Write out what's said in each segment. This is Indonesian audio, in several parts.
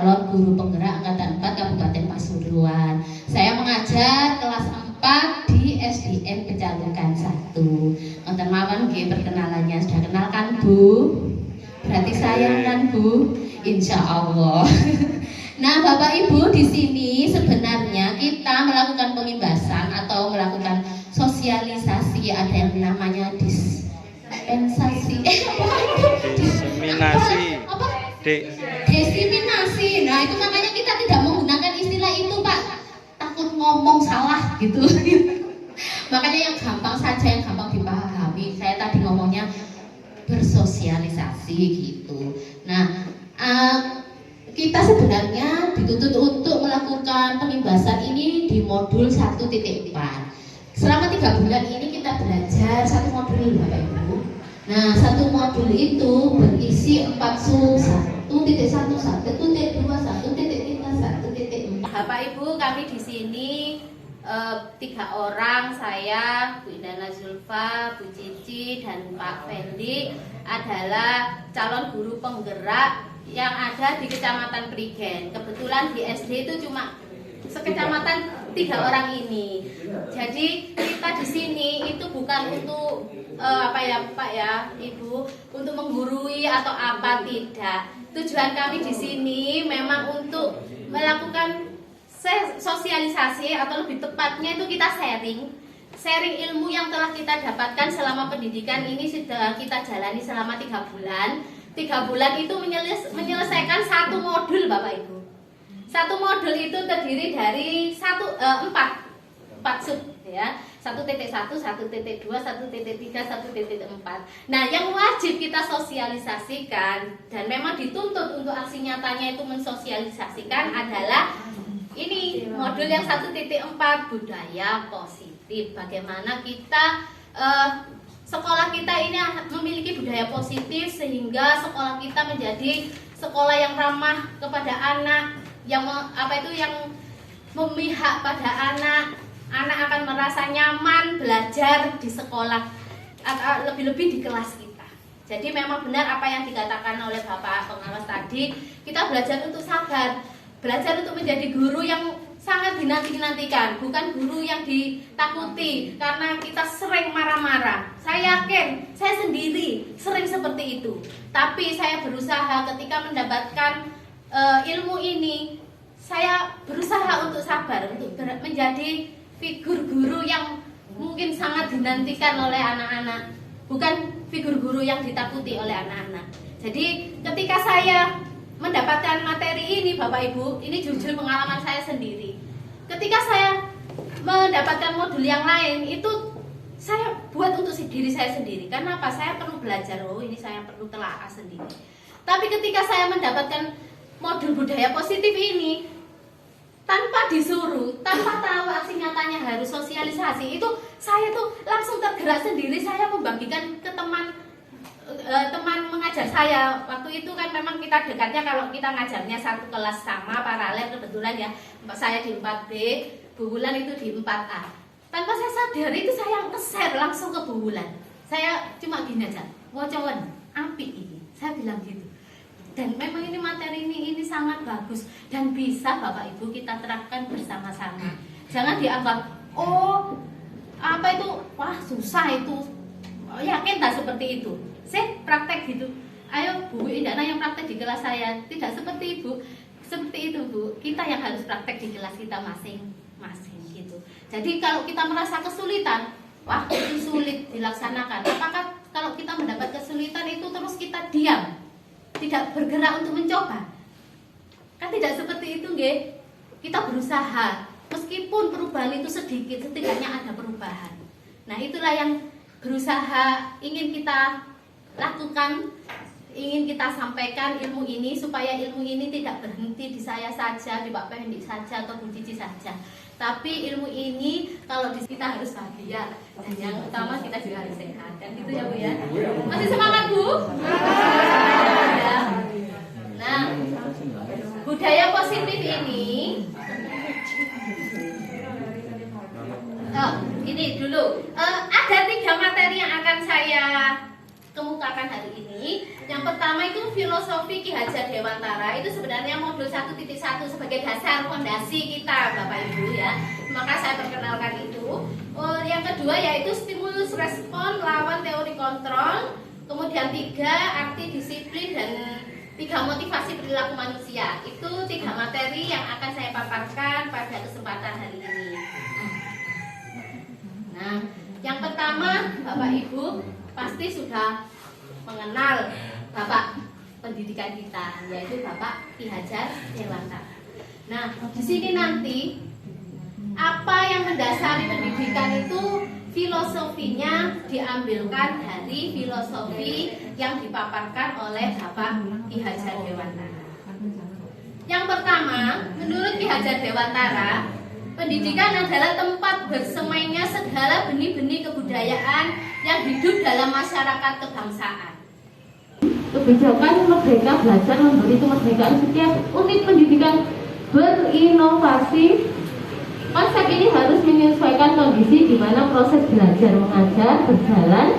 calon guru penggerak Angkatan 4 Kabupaten Pasuruan. Saya mengajar kelas 4 di SDN Pecalukan 1. Wonten mawon nggih perkenalannya, sudah kenal kan Bu? Berarti sayang kan Bu? Insya Allah. Nah Bapak Ibu, di sini sebenarnya kita melakukan pemimbasan atau melakukan sosialisasi, ada yang namanya dispensasi, diseminasi, desiminasi. Nah itu makanya kita tidak menggunakan istilah itu Pak, takut ngomong salah gitu. Makanya yang gampang saja, yang gampang dipahami. Saya tadi ngomongnya bersosialisasi gitu. Nah kita sebenarnya dituntut untuk melakukan pemimbasan ini di modul 1.4. Selama 3 bulan ini kita belajar satu modul Bapak Ibu. Nah, satu modul itu berisi 4 sub, 1.1, 1.2, 1.3, 1.4. Bapak Ibu, kami di sini 3 orang, saya, Bu Indana Zulfa, Bu Cici, dan Pak Fendi adalah calon guru penggerak yang ada di Kecamatan Prigen. Kebetulan di SD itu cuma sekecamatan 3 orang ini. Jadi kita di sini itu bukan untuk apa ya Pak ya Ibu, untuk menggurui atau apa, tidak. Tujuan kami di sini memang untuk melakukan sosialisasi atau lebih tepatnya itu kita sharing ilmu yang telah kita dapatkan selama pendidikan ini sudah kita jalani selama 3 bulan. 3 bulan itu menyelesaikan satu modul Bapak Ibu. Satu modul itu terdiri dari 4 sub ya. 1.1, 1.2, 1.3, 1.4. Nah, yang wajib kita sosialisasikan dan memang dituntut untuk aksi nyatanya itu mensosialisasikan adalah ini modul yang 1.4, budaya positif. Bagaimana kita sekolah kita ini memiliki budaya positif sehingga sekolah kita menjadi sekolah yang ramah kepada anak, yang yang memihak pada anak. Anak akan merasa nyaman belajar di sekolah, lebih-lebih di kelas kita. Jadi memang benar apa yang dikatakan oleh Bapak pengawas tadi, kita belajar untuk sabar, belajar untuk menjadi guru yang sangat dinanti-nantikan, bukan guru yang ditakuti karena kita sering marah-marah. Saya yakin, saya sendiri sering seperti itu. Tapi saya berusaha ketika mendapatkan ilmu ini, saya berusaha untuk sabar, untuk menjadi figur guru yang mungkin sangat dinantikan oleh anak-anak, bukan figur guru yang ditakuti oleh anak-anak. Jadi ketika saya mendapatkan materi ini Bapak Ibu, ini jujur pengalaman saya sendiri. Ketika saya mendapatkan modul yang lain, itu saya buat untuk diri saya sendiri. Karena apa? Saya perlu belajar, ini saya perlu telaah sendiri. Tapi ketika saya mendapatkan modul budaya positif ini, tanpa disuruh, tanpa tahu aksi nyatanya harus sosialisasi, itu saya tuh langsung tergerak sendiri. Saya membagikan ke teman mengajar saya. Waktu itu kan memang kita dekatnya kalau kita ngajarnya satu kelas sama paralel, kebetulan ya saya di 4B, Bu Wulan itu di 4A. Tanpa saya sadar itu saya nge-share langsung ke Bu Wulan. Saya cuma gini aja, "Wocowen, apik ini." Saya bilang gitu. Dan memang ini materi ini sangat bagus dan bisa Bapak Ibu kita terapkan bersama-sama. Jangan dianggap apa itu, wah susah itu, yakin tak seperti itu. Saya praktek gitu. Ayo Bu Indana yang praktek di kelas saya. Tidak seperti Ibu, seperti itu Bu. Kita yang harus praktek di kelas kita masing-masing gitu. Jadi kalau kita merasa kesulitan, wah itu sulit dilaksanakan. Apakah kalau kita mendapat kesulitan itu terus kita diam, tidak bergerak untuk mencoba? Kan tidak seperti itu nggih. Kita berusaha, meskipun perubahan itu sedikit, setidaknya ada perubahan. Nah itulah yang berusaha ingin kita lakukan, ingin kita sampaikan ilmu ini, supaya ilmu ini tidak berhenti di saya saja, di Pak Fendi saja, atau Bu Cici saja. Tapi ilmu ini kalau kita harus bahagia, dan yang utama kita juga harus sehat. Dan gitu ya Bu ya. Masih semangat Bu? Ya. Nah, budaya positif ini, ini dulu ada 3 materi yang akan saya kemukakan hari ini. Yang pertama itu filosofi Ki Hajar Dewantara, itu sebenarnya modul 1.1 sebagai dasar fondasi kita Bapak Ibu ya. Maka saya perkenalkan itu. Yang kedua yaitu stimulus respon lawan teori kontrol. Kemudian 3 arti disiplin dan 3 motivasi perilaku manusia. Itu 3 materi yang akan saya paparkan pada kesempatan hari ini. Nah, yang pertama Bapak Ibu pasti sudah mengenal Bapak pendidikan kita, yaitu Bapak Ki Hajar Dewantara. Nah, di sini nanti apa yang mendasari pendidikan itu filosofinya diambilkan dari filosofi yang dipaparkan oleh Bapak Ki Hajar Dewantara. Yang pertama, menurut Ki Hajar Dewantara, pendidikan adalah tempat bersemainya segala benih-benih kebudayaan yang hidup dalam masyarakat kebangsaan. Kebijakan Merdeka Belajar memberi kemerdekaan setiap unit pendidikan berinovasi. Konsep ini harus menyesuaikan kondisi di mana proses belajar mengajar berjalan,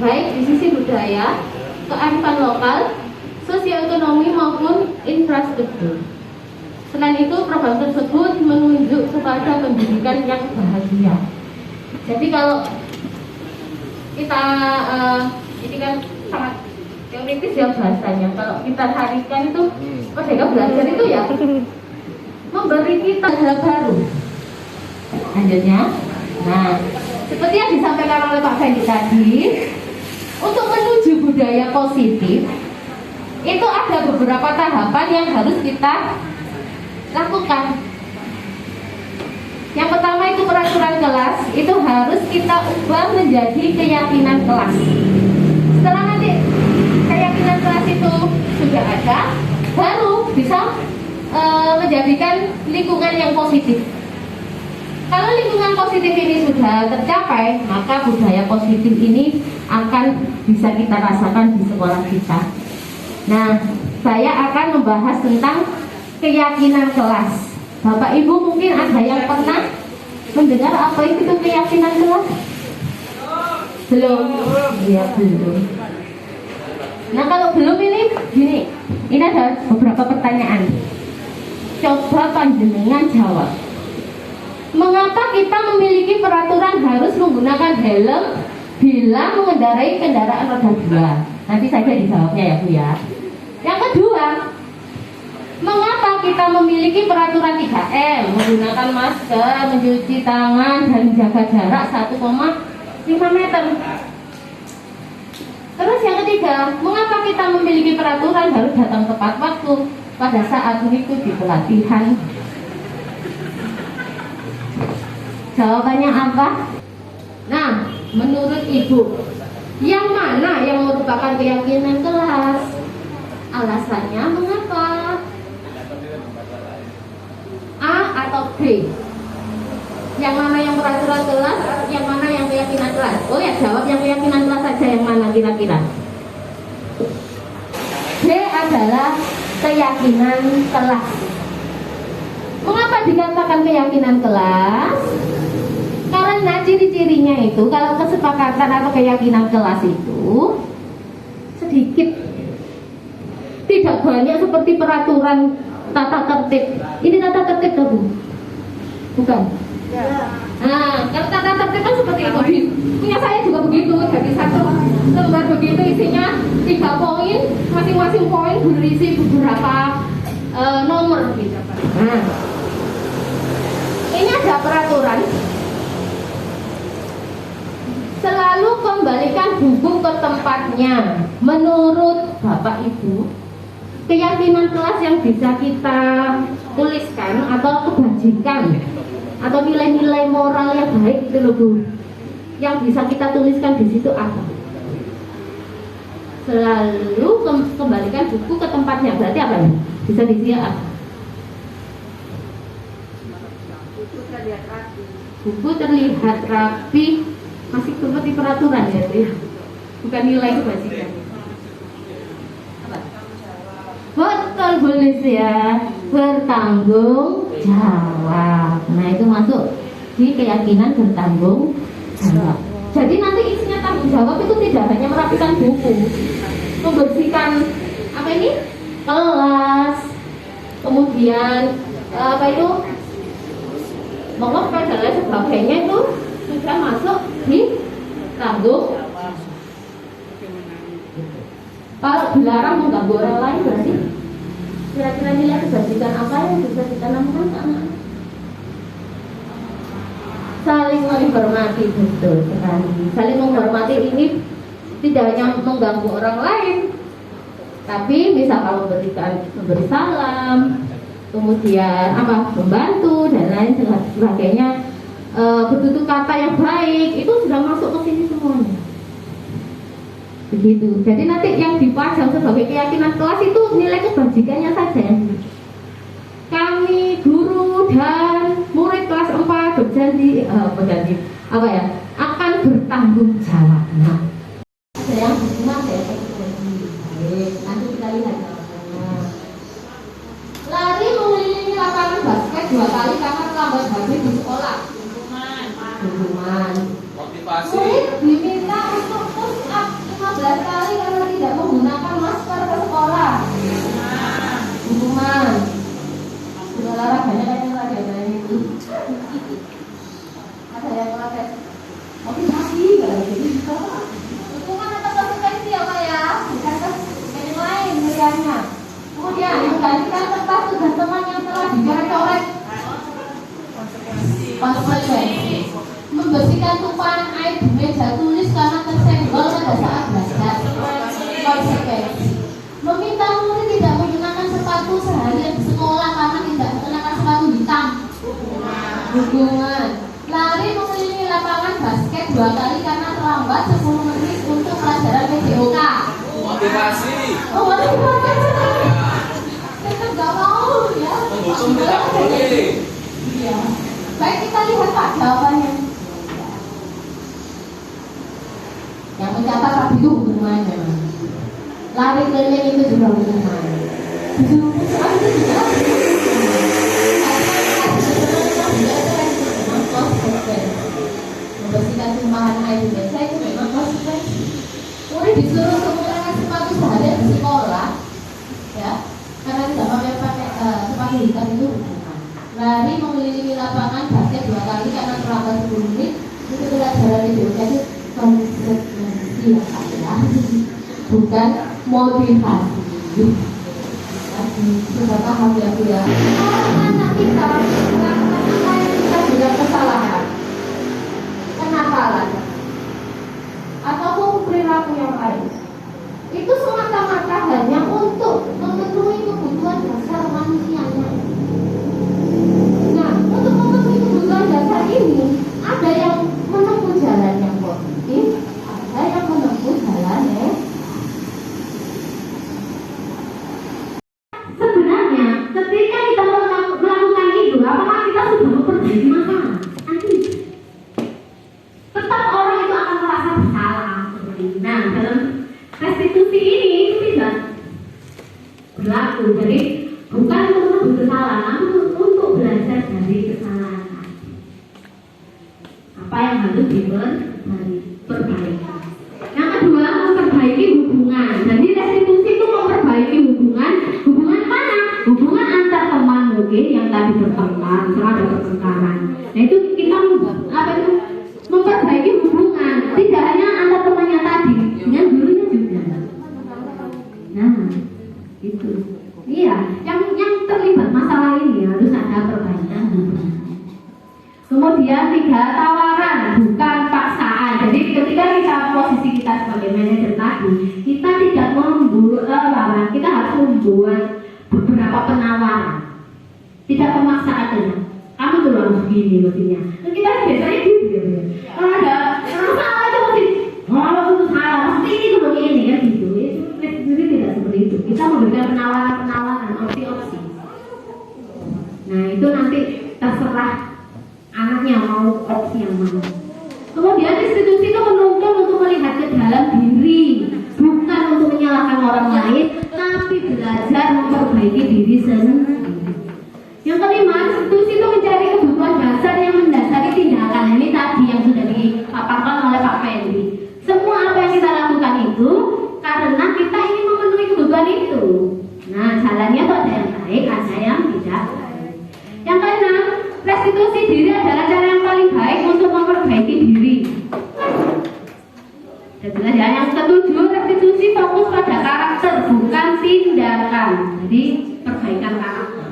baik di sisi budaya, kearifan lokal, sosioekonomi maupun infrastruktur. Selain itu, program tersebut menunjuk kepada pendidikan yang bahagia. Jadi kalau kita ini kan sangat teoritis ya bahasanya. Kalau kita harikan itu Merdeka Belajar itu ya memberi kita hal baru. Lanjutnya, nah seperti yang disampaikan oleh Pak Fendi tadi, untuk menuju budaya positif itu ada beberapa tahapan yang harus kita lakukan. Yang pertama itu peraturan kelas, itu harus kita ubah menjadi keyakinan kelas. Setelah nanti keyakinan kelas itu sudah ada, baru bisa menjadikan lingkungan yang positif. Kalau lingkungan positif ini sudah tercapai, maka budaya positif ini akan bisa kita rasakan di sekolah kita. Nah, saya akan membahas tentang keyakinan kelas. Bapak Ibu mungkin ada yang pernah mendengar apa itu keyakinan kelas? Belum? Iya, belum. Nah, kalau belum ini ada beberapa pertanyaan. Coba panjenengan jawab. Mengapa kita memiliki peraturan harus menggunakan helm bila mengendarai kendaraan roda 2? Nanti saja dijawabnya ya Bu ya. Yang kedua, mengapa kita memiliki peraturan 3M, menggunakan masker, mencuci tangan, dan menjaga jarak 1,5 meter? Terus yang ketiga, mengapa kita memiliki peraturan harus datang tepat waktu pada saat mengikuti pelatihan? Jawabannya apa? Nah, menurut Ibu, yang mana yang merupakan keyakinan kelas? Alasannya mengapa? A atau B? Yang mana yang peraturan kelas? Yang mana yang keyakinan kelas? Oh ya, jawab yang keyakinan kelas saja. Yang mana kira-kira? B adalah keyakinan kelas. Mengapa dikatakan keyakinan kelas? Karena ciri-cirinya itu, kalau kesepakatan atau keyakinan kelas itu sedikit, tidak banyak seperti peraturan tata tertib. Ini tata tertib tuh, Bu? Bukan? Ya. Nah, kalau tata tertib kan seperti itu. Punya saya juga begitu. Jadi satu lembar begitu isinya 3 poin, masing-masing poin berisi beberapa nomor gitu. Nah, ini ada peraturan. Selalu kembalikan buku ke tempatnya. Menurut Bapak Ibu, keyakinan kelas yang bisa kita tuliskan atau kebajikan atau nilai-nilai moral yang baik itu loh Bu, yang bisa kita tuliskan di situ apa? Selalu kembalikan buku ke tempatnya. Berarti apa nih? Bisa diisi apa? Buku terlihat rapi. Masih seperti peraturan ya, bukan nilai kebajikan. Betul boleh ya, bertanggung jawab. Nah itu masuk di keyakinan bertanggung jawab. Jadi nanti isinya tanggung jawab itu tidak hanya merapikan buku, membersihkan apa ini kelas, kemudian apa itu mengopek dan lain sebagainya itu sudah masuk di tanggung. Kalau dilarang mengganggu orang lain berarti kira-kira nilai kebajikan apa yang bisa ditanamkan ke anak? Saling menghormati, betul sekali. Saling menghormati ini tidak hanya mengganggu orang lain, tapi misal memberi salam, kemudian apa membantu dan lain sebagainya, bertutur kata yang baik itu sudah masuk ke sini semuanya. Begitu. Jadi nanti yang dipajang sebagai keyakinan kelas itu nilai kebajikannya saja yang kami guru dan murid kelas 4 berjanji apa ya akan bertanggung jawab. Nah, ada yang berguna, ada yang baik. Nanti kita lihat. Lari mengelilingi lapangan basket 2 kali karena terlambat habis di sekolah. Dukungan. Motivasi. Murid diminta untuk push up 15 kali karena tidak menggunakan masker ke sekolah. Dukungan. Olahraganya kan yang lagi itu. Ada yang protes. Motivasi kalau gitu. Dukungan atau konsekuensi ya Pak ya? Bukan yang lain pilihannya. Kemudian menggantikan tempat tugas teman yang telah dicoret-coret. Konsekuensi. Membersihkan tumpahan air di meja tulis karena tersenggol pada saat belajar. Konsekuensi. Meminta murid tidak menggunakan sepatu seharian di sekolah karena tidak menggunakan sepatu hitam. Dukungan. Lari mengelilingi lapangan basket 2 kali karena terlambat 10 menit untuk pelajaran PJOK. Motivasi. Oh, motivasi. Tetap gak mau ya. Menghukum tidak boleh. Iya. Baik, kita lihat Pak jawabannya. Yang mencatat tadi itu hubungannya. Lari keliling itu juga hubungan. Membersihkan tumpahan air di meja itu memang konsekuensi. Murid disuruh menggunakan sepatu seharian di sekolah, ya, karena tidak pakai sepatu hitam itu hubungan. Lari mengelilingi lapangan basket 2 kali karena terlambat 10 menit itu pelajaran itu jadi konsekuensi ya Pak ya, bukan motivasi. Sudah paham ya Bu ya? Kalau anak kita melakukan apa yang kita bilang kesalahan, kenakalan, ataupun perilaku yang lain, itu semata-mata hanya untuk memenuhi kebutuhan dasar manusianya. Nah, untuk memenuhi kebutuhan dasar ini, ada yang menempuh jalan yang positif, ada yang menempuh jalan yang sebenarnya ketika kita melakukan itu, apakah kita sudah memperbaiki masalah? Nanti tetap orang itu akan merasa bersalah seperti ini. Nah, dalam restitusi ini itu tidak berlaku. Jadi bukan untuk bersalah, namun untuk belajar dari kesalahan. Apa yang harus diperbaiki? Yang kedua, memperbaiki hubungan. Jadi restitusi itu memperbaiki hubungan. Hubungan mana? Hubungan antar teman mungkin yang tadi bertengkar, misalnya ada pertengkaran. Nah itu kita memperbaiki hubungan. Tidak hanya antar temannya tadi, dengan gurunya juga. Nah, itu. Iya, yang terlibat masalah ini harus ada perbaikan hubungan. Kemudian 3, tawaran bukan paksaan. Jadi ketika posisi kita sebagai manajer tadi, kita tidak membuat, kita harus membuat beberapa penawaran. Tidak pemaksaan. Kamu tuh harus begini mestinya. Dan kita biasanya gitu ya. Kalau ada salah itu mesti, kalau itu salah, mesti ini dulu ini kan gitu. Itu tidak seperti itu. Kita memberikan penawaran, opsi-opsi. Nah itu nanti terserah anaknya mau opsi yang mana. Kemudian institusi itu menuntut untuk melihat ke dalam diri, bukan untuk menyalahkan orang lain, tapi belajar memperbaiki diri sendiri. Yang kelima, institusi itu mencari kebutuhan dasar yang mendasari tindakan. Ini tadi yang sudah dipaparkan oleh Pak Fendi. Semua baik, ada yang tidak baik. Yang keenam, restitusi diri adalah cara yang paling baik untuk memperbaiki diri. Jelas ya. Yang ketujuh, restitusi fokus pada karakter bukan tindakan. Jadi perbaikan karakter.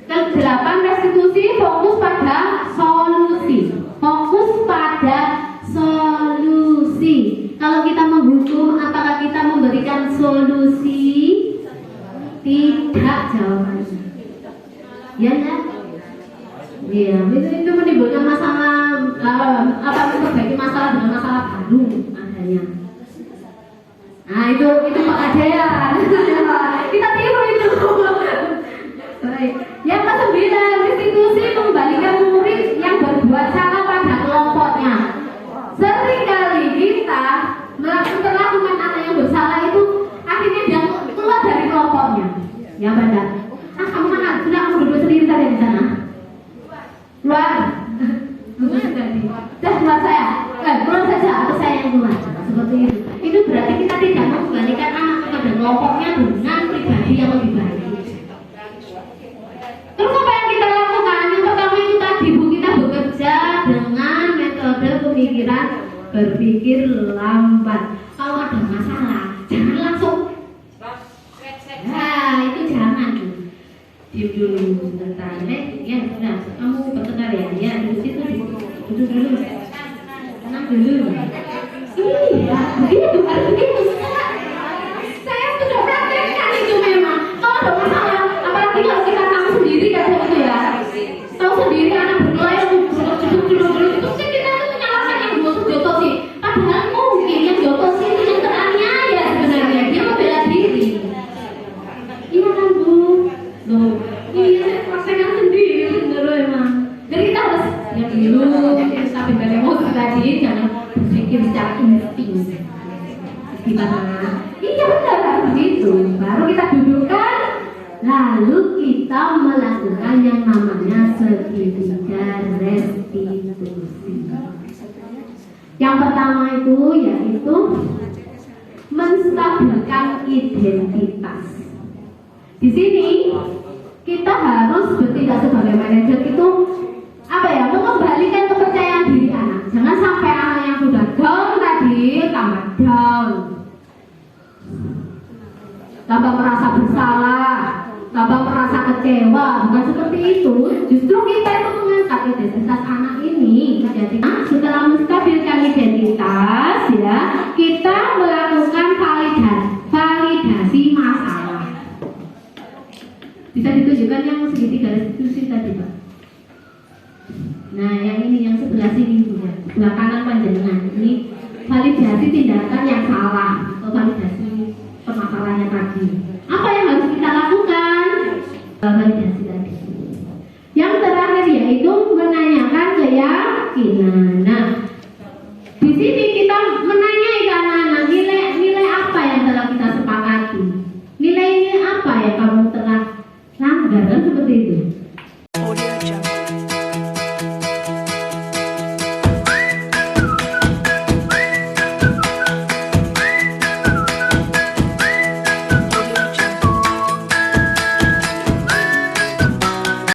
Kedelapan, restitusi fokus pada solusi. Fokus pada solusi. Kalau kita menghukum, apakah kita memberikan solusi? Tidak jawabannya. Ya kan? Iya, itu menimbulkan masalah apa memperbaiki masalah dengan masalah baru adanya. Nah itu pengajaran. Kita tiru itu. Baik. Yang kesembilan, restitusi mengembalikan murid yang berbuat salah pada kelompoknya. Seringkali kita melakukan anak yang bersalah itu akhirnya dia keluar dari kelompoknya. Ya benar. Kamu mana? Sudah kamu duduk sendiri saja di sana. Keluar. Keluar saya. Keluar saja atau saya yang keluar. Seperti itu. Itu berarti kita tidak mengembalikan anak kepada kelompoknya dengan pribadi yang lebih baik. Terus apa yang kita lakukan? Yang pertama itu tadi Bu, kita bekerja dengan metode pemikiran berpikir lambat. Kalau ada masalah, jangan langsung. Nah, itu jangan. Diam dulu sebentar. Ya sudah, kamu bertenar ya. Ya, di situ duduk dulu. Tenang dulu. Iya, begitu harus begitu. Saya sudah praktekkan itu memang. Kalau ada masalah, apalagi kalau kita tahu sendiri kan itu ya. Tahu sendiri anak berkelahi duduk itu sih kita tuh menyalahkan yang jotosi. Padahal mungkin yang jotosi itu yang teraniaya sebenarnya. Dia membela diri. Iya kan Bu? Loh, iya saya praktekkan sendiri bener emang. Jadi kita harus yang dulu sampai dari emosi tadi, jangan berpikir secara insting. Gimana? Iya benar begitu. Baru kita dudukkan, lalu kita melakukan yang namanya segitiga restitusi. Yang pertama itu yaitu menstabilkan identitas. Di sini kita harus bertindak sebagai manajer itu apa ya, mengembalikan kepercayaan diri anak. Jangan sampai anak yang sudah down tadi tambah down, tambah merasa bersalah, tambah merasa kecewa. Bukan seperti itu. Justru kita itu mengangkat identitas anak ini menjadi. Setelah menstabilkan identitas ya, kita melakukan validasi masalah. Bisa ditunjukkan yang segitiga restitusi tadi Pak. Nah yang ini yang sebelah sini Bu, sebelah kanan panjenengan. Ini validasi tindakan yang salah atau validasi permasalahannya tadi. Apa yang harus kita lakukan? Validasi tadi. Yang terakhir yaitu menanyakan keyakinan. Nah di sini kita menanyai ke anak-anak nilai apa yang telah kita sepakati. Nilai apa yang kamu telah langgar kan seperti itu.